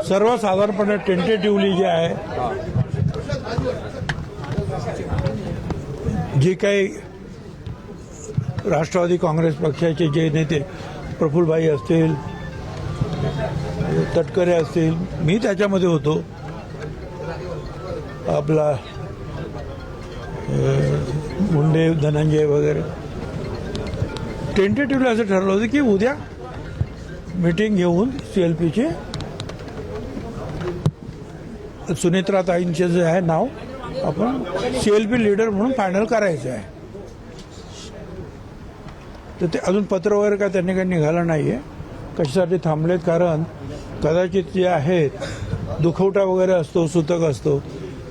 सर्वसाधारणपणे टेंटेटिव्हली जे आहे जे काही राष्ट्रवादी काँग्रेस पक्षाचे जे नेते प्रफुल्लभाई असतील, तटकरे असतील, मी त्याच्यामध्ये होतो, आपला मुंडे धनंजय वगैरे, टेंटेटिव्हली असं ठरलं होतं की उद्या मीटिंग घेऊन CLPची सुनेत्राताईंचे जे आहे नाव आपण CLP लीडर म्हणून फायनल करायचं आहे. तर ते अजून पत्र वगैरे काय त्यांनी काही निघालं नाही आहे. कशासाठी थांबलेत? कारण कदाचित जे आहेत दुखवटा वगैरे असतो, सूतक असतो,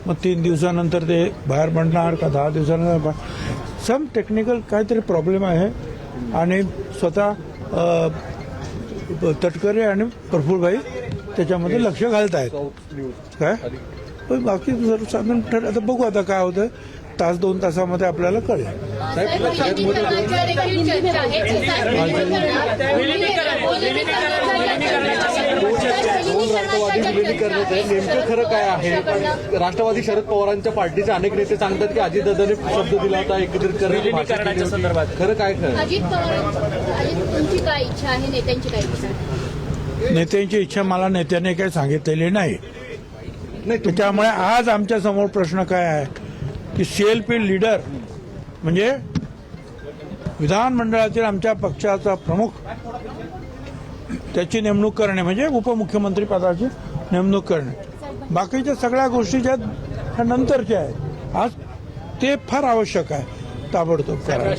मग 3 दिवसानंतर ते बाहेर पडणार का 10 दिवसानंतर सम टेक्निकल काहीतरी प्रॉब्लेम आहे. आणि स्वतः तटकरे आणि प्रफुल्लभाई त्याच्यामध्ये लक्ष घालत आहेत. काय पण बाकी सर्वसाधारण आता बघू आता काय होतं. 1-2 तासामध्ये आपल्याला कळेल. राष्ट्रवादी विलीनीकरणाचं आहे, नेमकं खरं काय आहे? राष्ट्रवादी शरद पवारांच्या पार्टीचे अनेक नेते सांगतात की अजितदादांनी शब्द दिला होता एकत्रित करण्याच्या संदर्भात. खरं काय खरं? अजित पवारांची काय इच्छा आहे, नेत्यांची काय इच्छा आहे? नेत्यांची इच्छा मला नेत्याने काही सांगितलेली नाही. त्याच्यामुळे आज आमच्या समोर प्रश्न काय आहे की CLP लीडर म्हणजे विधानमंडळातील आमच्या पक्षाचा प्रमुख त्याची नेमणूक करणे, म्हणजे उपमुख्यमंत्री पदाची नेमणूक करणे. बाकीच्या सगळ्या गोष्टी ज्या ह्या नंतरच्या आहेत, आज ते फार आवश्यक आहे ताबडतोब करायला.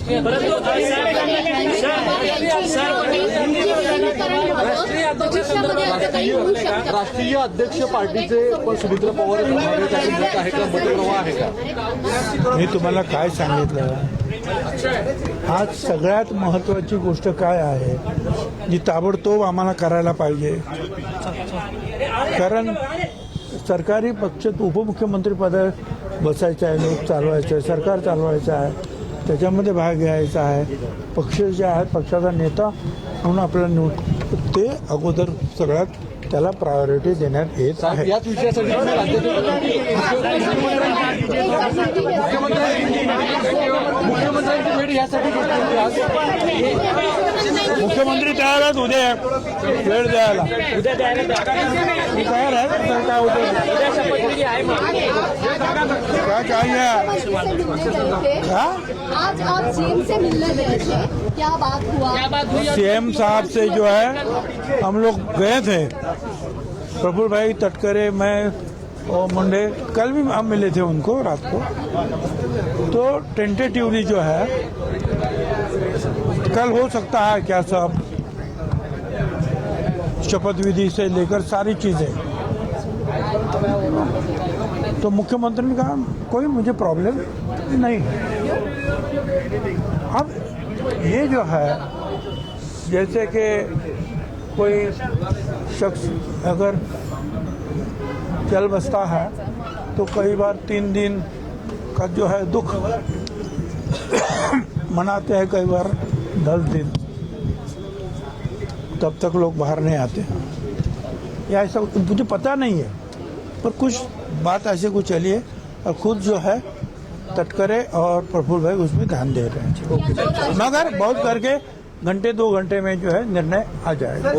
राष्ट्रीय अध्यक्ष पार्टीचे पण सुमित्रा पवार आहे का, मतप्रवाह आहे का? मी तुम्हाला काय सांगितलं, आज सगळ्यात महत्वाची गोष्ट काय आहे जी ताबडतोब आम्हाला करायला पाहिजे. कारण सरकारी पक्ष उपमुख्यमंत्री पद बसायचं आहे, लोक चालवायचे आहे, सरकार चालवायचं आहे, त्याच्यामध्ये भाग घ्यायचा आहे. पक्ष जे आहेत, पक्षाचा नेता म्हणून आपल्याला निवड, ते अगोदर सगळ्यात त्याला प्रायोरिटी देण्यात येत आहे. याच विषयासाठी मुख्यमंत्र्यांची भेट यासाठी मुख्यमंत्री तयार आहेत उद्या वेळ द्यायला. तयार आहे तर काय होतं काय चाहिए? आज आप सीएम से मिलने गए थे, क्या बात हुआ? CM साहब से जो है हम लोग गए थे, प्रफुल्लभाई, तटकरे, मैं और मुंडे, कल भी हम मिले थे उनको रात को. तो टेंटेटिवली जो है कल हो सकता है क्या सब शपथ विधि से लेकर सारी चीजें. तो मुख्यमंत्री ने कहा कोई मुझे प्रॉब्लम नहीं. अब ये जो है जैसे कि कोई शख्स अगर चल बसता है तो कई बार 3 दिन का जो है दुख मनाते हैं, कई बार 10 दिन, तब तक लोग बाहर नहीं आते. या ऐसा मुझे पता नहीं है, पर कुछ बात ऐसे कुछ चली है और खुद जो है तटकरे और प्रफुल्ल भाई उसमें ध्यान दे रहे हैं. मगर बहुत करके घंटे 2 घंटे में जो है निर्णय आ जाएगा.